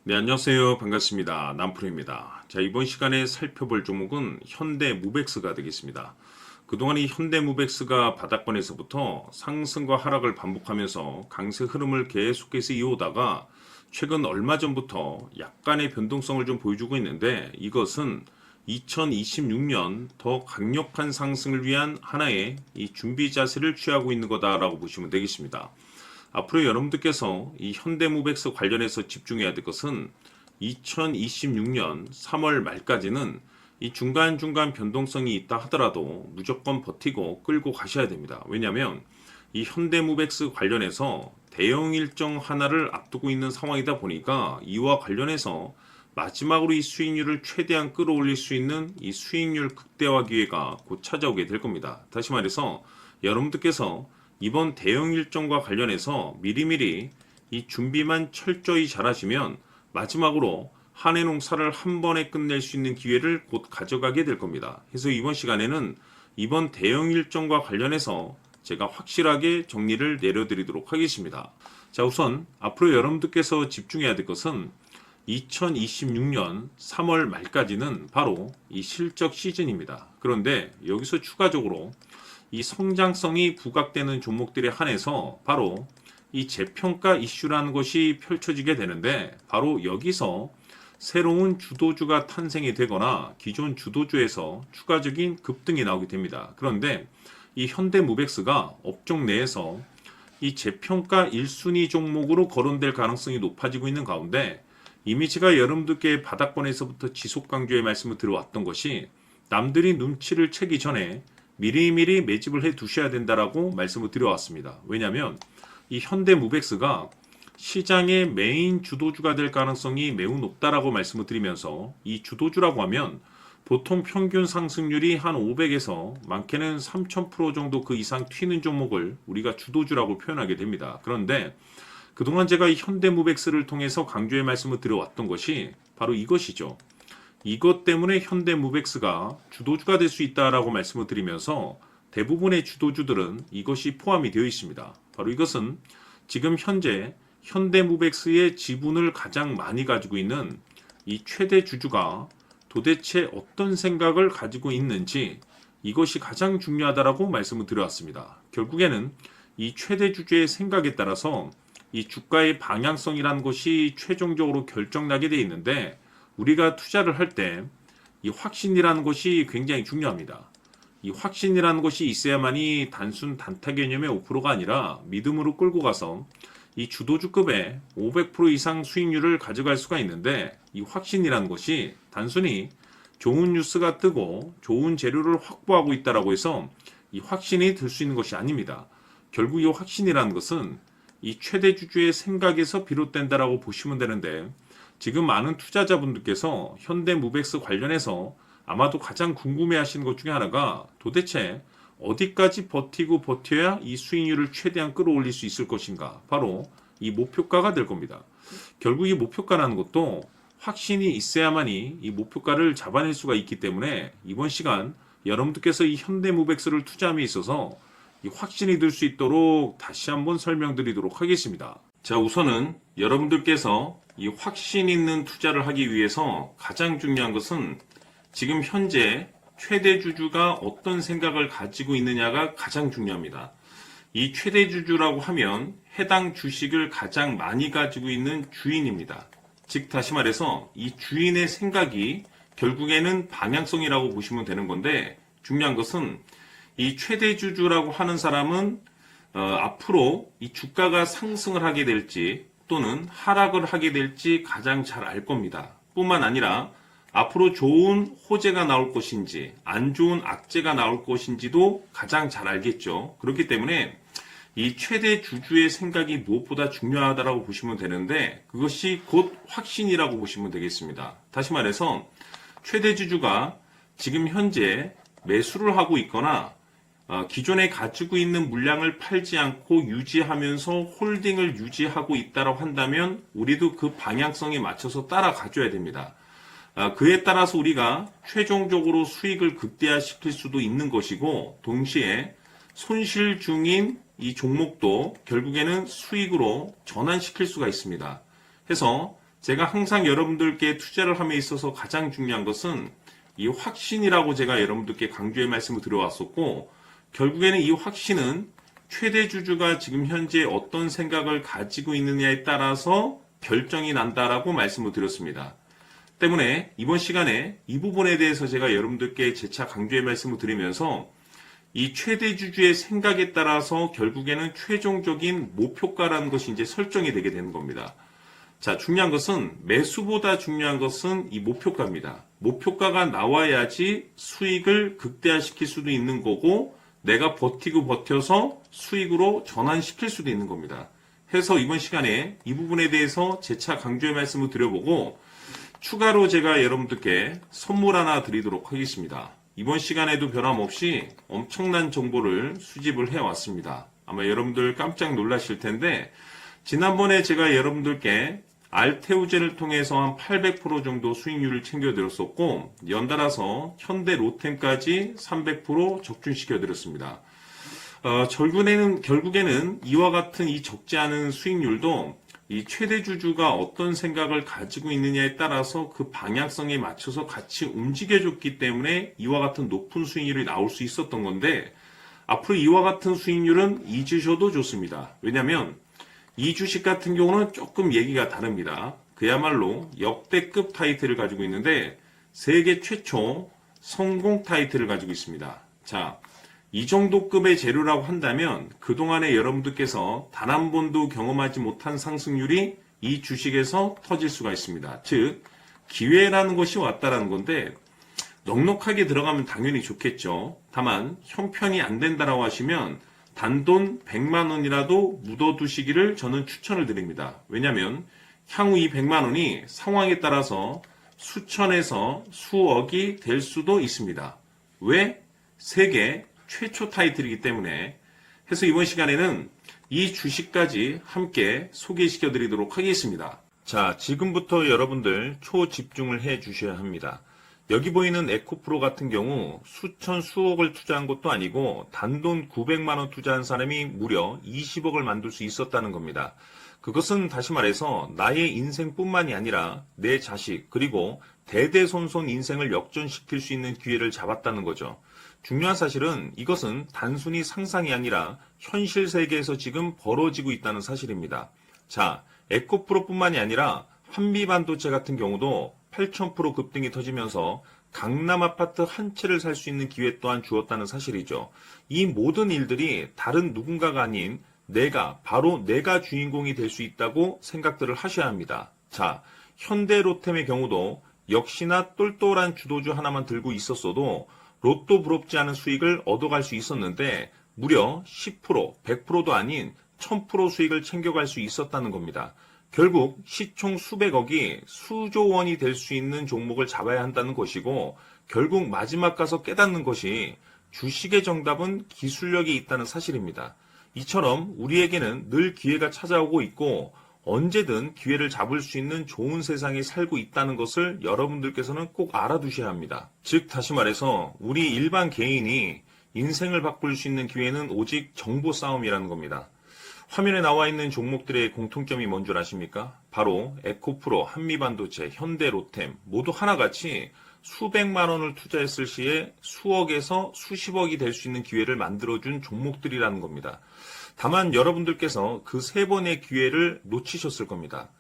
네, 안녕하세요. 반갑습니다. 남프로입니다. 자, 이번 시간에 살펴볼 종목은 현대무백스가 되겠습니다. 그동안 이 현대무백스가 바닥권에서부터 상승과 하락을 반복하면서 강세 흐름을 계속해서 이어오다가 최근 얼마 전부터 약간의 변동성을 좀 보여주고 있는데, 이것은 2026년 더 강력한 상승을 위한 하나의 이 준비 자세를 취하고 있는 거다라고 보시면 되겠습니다. 앞으로 여러분들께서 이 현대무백스 관련해서 집중해야 될 것은 2026년 3월 말까지는 이 중간중간 변동성이 있다 하더라도 무조건 버티고 끌고 가셔야 됩니다. 왜냐하면 이 현대무백스 관련해서 대형 일정 하나를 앞두고 있는 상황이다 보니까 이와 관련해서 마지막으로 이 수익률을 최대한 끌어올릴 수 있는 이 수익률 극대화 기회가 곧 찾아오게 될 겁니다. 다시 말해서 여러분들께서 이번 대형 일정과 관련해서 미리미리 이 준비만 철저히 잘하시면 마지막으로 한 해 농사를 한 번에 끝낼 수 있는 기회를 곧 가져가게 될 겁니다. 그래서 이번 시간에는 이번 대형 일정과 관련해서 제가 확실하게 정리를 내려드리도록 하겠습니다. 자, 우선 앞으로 여러분들께서 집중해야 될 것은 2026년 3월 말까지는 바로 이 실적 시즌입니다. 그런데 여기서 추가적으로 이 성장성이 부각되는 종목들에 한해서 바로 이 재평가 이슈라는 것이 펼쳐지게 되는데, 바로 여기서 새로운 주도주가 탄생이 되거나 기존 주도주에서 추가적인 급등이 나오게 됩니다. 그런데 이 현대무백스가 업종 내에서 이 재평가 1순위 종목으로 거론될 가능성이 높아지고 있는 가운데, 이미 제가 여러분들께 바닥권에서부터 지속 강조의 말씀을 들어왔던 것이 남들이 눈치를 채기 전에 미리미리 매집을 해 두셔야 된다라고 말씀을 드려왔습니다. 왜냐하면 이 현대무백스가 시장의 메인 주도주가 될 가능성이 매우 높다라고 말씀을 드리면서, 이 주도주라고 하면 보통 평균 상승률이 한 500에서 많게는 3000% 정도 그 이상 튀는 종목을 우리가 주도주라고 표현하게 됩니다. 그런데 그동안 제가 이 현대무백스를 통해서 강조의 말씀을 드려왔던 것이 바로 이것이죠. 이것 때문에 현대무백스가 주도주가 될 수 있다라고 말씀을 드리면서 대부분의 주도주들은 이것이 포함이 되어 있습니다. 바로 이것은 지금 현재 현대무백스의 지분을 가장 많이 가지고 있는 이 최대 주주가 도대체 어떤 생각을 가지고 있는지, 이것이 가장 중요하다라고 말씀을 드려왔습니다. 결국에는 이 최대 주주의 생각에 따라서 이 주가의 방향성이라는 것이 최종적으로 결정나게 되어 있는데, 우리가 투자를 할 때 이 확신이라는 것이 굉장히 중요합니다. 이 확신이라는 것이 있어야만이 단순 단타 개념의 5%가 아니라 믿음으로 끌고 가서 이 주도주급의 500% 이상 수익률을 가져갈 수가 있는데, 이 확신이라는 것이 단순히 좋은 뉴스가 뜨고 좋은 재료를 확보하고 있다라고 해서 이 확신이 들 수 있는 것이 아닙니다. 결국 이 확신이라는 것은 이 최대 주주의 생각에서 비롯된다라고 보시면 되는데, 지금 많은 투자자분들께서 현대무백스 관련해서 아마도 가장 궁금해하시는 것 중에 하나가 도대체 어디까지 버티고 버텨야 이 수익률을 최대한 끌어올릴 수 있을 것인가, 바로 이 목표가가 될 겁니다. 결국 이 목표가라는 것도 확신이 있어야만이 이 목표가를 잡아낼 수가 있기 때문에 이번 시간 여러분들께서 이 현대무백스를 투자함에 있어서 이 확신이 들 수 있도록 다시 한번 설명드리도록 하겠습니다. 자, 우선은 여러분들께서 이 확신 있는 투자를 하기 위해서 가장 중요한 것은 지금 현재 최대 주주가 어떤 생각을 가지고 있느냐가 가장 중요합니다. 이 최대 주주라고 하면 해당 주식을 가장 많이 가지고 있는 주인입니다. 즉 다시 말해서 이 주인의 생각이 결국에는 방향성이라고 보시면 되는 건데, 중요한 것은 이 최대 주주라고 하는 사람은 앞으로 이 주가가 상승을 하게 될지 또는 하락을 하게 될지 가장 잘 알 겁니다. 뿐만 아니라 앞으로 좋은 호재가 나올 것인지 안 좋은 악재가 나올 것인지도 가장 잘 알겠죠. 그렇기 때문에 이 최대 주주의 생각이 무엇보다 중요하다고 보시면 되는데, 그것이 곧 확신이라고 보시면 되겠습니다. 다시 말해서 최대 주주가 지금 현재 매수를 하고 있거나 기존에 가지고 있는 물량을 팔지 않고 유지하면서 홀딩을 유지하고 있다고 한다면 우리도 그 방향성에 맞춰서 따라가줘야 됩니다. 그에 따라서 우리가 최종적으로 수익을 극대화시킬 수도 있는 것이고, 동시에 손실 중인 이 종목도 결국에는 수익으로 전환시킬 수가 있습니다. 해서 제가 항상 여러분들께 투자를 함에 있어서 가장 중요한 것은 이 확신이라고 제가 여러분들께 강조의 말씀을 드려왔었고, 결국에는 이 확신은 최대 주주가 지금 현재 어떤 생각을 가지고 있느냐에 따라서 결정이 난다라고 말씀을 드렸습니다. 때문에 이번 시간에 이 부분에 대해서 제가 여러분들께 재차 강조의 말씀을 드리면서 이 최대 주주의 생각에 따라서 결국에는 최종적인 목표가라는 것이 이제 설정이 되게 되는 겁니다. 자, 중요한 것은 매수보다 중요한 것은 이 목표가입니다. 목표가가 나와야지 수익을 극대화시킬 수도 있는 거고 내가 버티고 버텨서 수익으로 전환시킬 수도 있는 겁니다. 해서 이번 시간에 이 부분에 대해서 재차 강조의 말씀을 드려보고 추가로 제가 여러분들께 선물 하나 드리도록 하겠습니다. 이번 시간에도 변함없이 엄청난 정보를 수집을 해왔습니다. 아마 여러분들 깜짝 놀라실 텐데 지난번에 제가 여러분들께 알테우제를 통해서 한 800% 정도 수익률을 챙겨드렸었고 연달아서 현대 로템까지 300% 적중시켜드렸습니다. 결국에는 이와 같은 이 적지 않은 수익률도 이 최대 주주가 어떤 생각을 가지고 있느냐에 따라서 그 방향성에 맞춰서 같이 움직여줬기 때문에 이와 같은 높은 수익률이 나올 수 있었던 건데 앞으로 이와 같은 수익률은 잊으셔도 좋습니다. 왜냐하면 이 주식 같은 경우는 조금 얘기가 다릅니다. 그야말로 역대급 타이틀을 가지고 있는데 세계 최초 성공 타이틀을 가지고 있습니다. 자, 이 정도 급의 재료라고 한다면 그동안에 여러분들께서 단 한 번도 경험하지 못한 상승률이 이 주식에서 터질 수가 있습니다. 즉 기회라는 것이 왔다라는 건데 넉넉하게 들어가면 당연히 좋겠죠. 다만 형편이 안 된다라고 하시면 단돈 100만 원이라도 묻어두시기를 저는 추천을 드립니다. 왜냐하면 향후 이 100만 원이 상황에 따라서 수천에서 수억이 될 수도 있습니다. 왜? 세계 최초 타이틀이기 때문에. 해서 이번 시간에는 이 주식까지 함께 소개시켜 드리도록 하겠습니다. 자, 지금부터 여러분들 초집중을 해 주셔야 합니다. 여기 보이는 에코프로 같은 경우 수천 수억을 투자한 것도 아니고 단돈 900만 원 투자한 사람이 무려 20억을 만들 수 있었다는 겁니다. 그것은 다시 말해서 나의 인생뿐만이 아니라 내 자식 그리고 대대손손 인생을 역전시킬 수 있는 기회를 잡았다는 거죠. 중요한 사실은 이것은 단순히 상상이 아니라 현실 세계에서 지금 벌어지고 있다는 사실입니다. 자, 에코프로뿐만이 아니라 한미반도체 같은 경우도 8,000% 급등이 터지면서 강남 아파트 한 채를 살 수 있는 기회 또한 주었다는 사실이죠. 이 모든 일들이 다른 누군가가 아닌 바로 내가 주인공이 될 수 있다고 생각들을 하셔야 합니다. 자, 현대로템의 경우도 역시나 똘똘한 주도주 하나만 들고 있었어도 로또 부럽지 않은 수익을 얻어갈 수 있었는데 무려 10%, 100%도 아닌 1000% 수익을 챙겨갈 수 있었다는 겁니다. 결국 시총 수백억이 수조 원이 될 수 있는 종목을 잡아야 한다는 것이고 결국 마지막 가서 깨닫는 것이 주식의 정답은 기술력이 있다는 사실입니다. 이처럼 우리에게는 늘 기회가 찾아오고 있고 언제든 기회를 잡을 수 있는 좋은 세상에 살고 있다는 것을 여러분들께서는 꼭 알아두셔야 합니다. 즉 다시 말해서 우리 일반 개인이 인생을 바꿀 수 있는 기회는 오직 정보 싸움이라는 겁니다. 화면에 나와 있는 종목들의 공통점이 뭔 줄 아십니까? 바로 에코프로, 한미반도체, 현대로템 모두 하나같이 수백만 원을 투자했을 시에 수억에서 수십억이 될 수 있는 기회를 만들어준 종목들이라는 겁니다. 다만 여러분들께서 그 세 번의 기회를 놓치셨을 겁니다.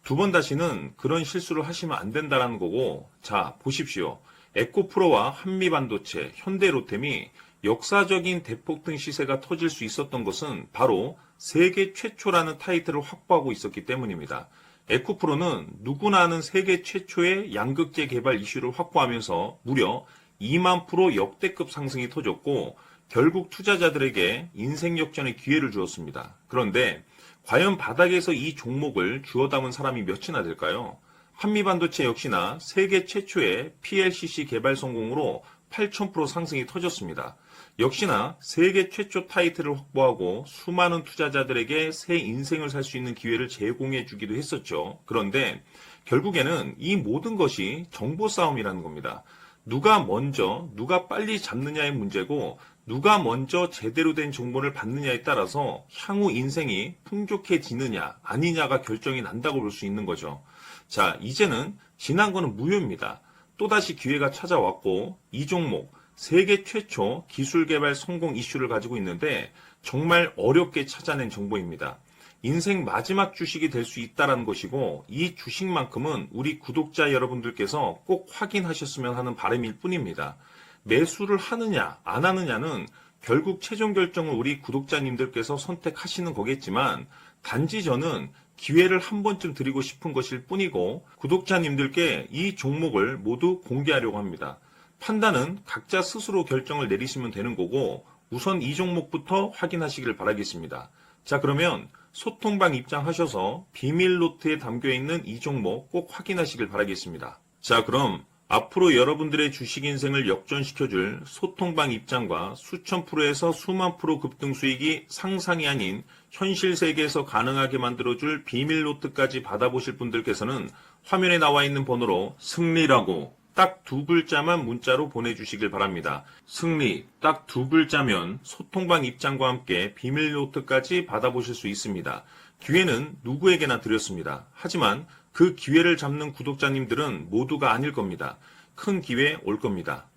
두 번 다시는 그런 실수를 하시면 안 된다는 거고, 자 보십시오. 에코프로와 한미반도체, 현대로템이 역사적인 대폭등 시세가 터질 수 있었던 것은 바로 세계 최초라는 타이틀을 확보하고 있었기 때문입니다. 에코프로는 누구나 아는 세계 최초의 양극재 개발 이슈를 확보하면서 무려 2만 % 역대급 상승이 터졌고 결국 투자자들에게 인생 역전의 기회를 주었습니다. 그런데 과연 바닥에서 이 종목을 주워 담은 사람이 몇이나 될까요? 한미반도체 역시나 세계 최초의 PLCC 개발 성공으로 8,000% 상승이 터졌습니다. 역시나 세계 최초 타이틀을 확보하고 수많은 투자자들에게 새 인생을 살 수 있는 기회를 제공해 주기도 했었죠. 그런데 결국에는 이 모든 것이 정보 싸움이라는 겁니다. 누가 먼저, 누가 빨리 잡느냐의 문제고 누가 먼저 제대로 된 정보를 받느냐에 따라서 향후 인생이 풍족해지느냐 아니냐가 결정이 난다고 볼 수 있는 거죠. 자, 이제는 지난 거는 무효입니다. 또다시 기회가 찾아왔고 이 종목 세계 최초 기술 개발 성공 이슈를 가지고 있는데 정말 어렵게 찾아낸 정보입니다. 인생 마지막 주식이 될 수 있다는 것이고 이 주식만큼은 우리 구독자 여러분들께서 꼭 확인하셨으면 하는 바람일 뿐입니다. 매수를 하느냐 안 하느냐는 결국 최종 결정을 우리 구독자님들께서 선택하시는 거겠지만 단지 저는 기회를 한 번쯤 드리고 싶은 것일 뿐이고 구독자님들께 이 종목을 모두 공개하려고 합니다. 판단은 각자 스스로 결정을 내리시면 되는 거고 우선 이 종목부터 확인하시길 바라겠습니다. 자, 그러면 소통방 입장하셔서 비밀 노트에 담겨있는 이 종목 꼭 확인하시길 바라겠습니다. 자, 그럼 앞으로 여러분들의 주식 인생을 역전시켜줄 소통방 입장과 수천 프로에서 수만 프로 급등 수익이 상상이 아닌 현실 세계에서 가능하게 만들어줄 비밀 노트까지 받아보실 분들께서는 화면에 나와 있는 번호로 승리라고 딱 두 글자만 문자로 보내주시길 바랍니다. 승리 딱 두 글자면 소통방 입장과 함께 비밀 노트까지 받아보실 수 있습니다. 기회는 누구에게나 드렸습니다. 하지만 그 기회를 잡는 구독자님들은 모두가 아닐 겁니다. 큰 기회 올 겁니다.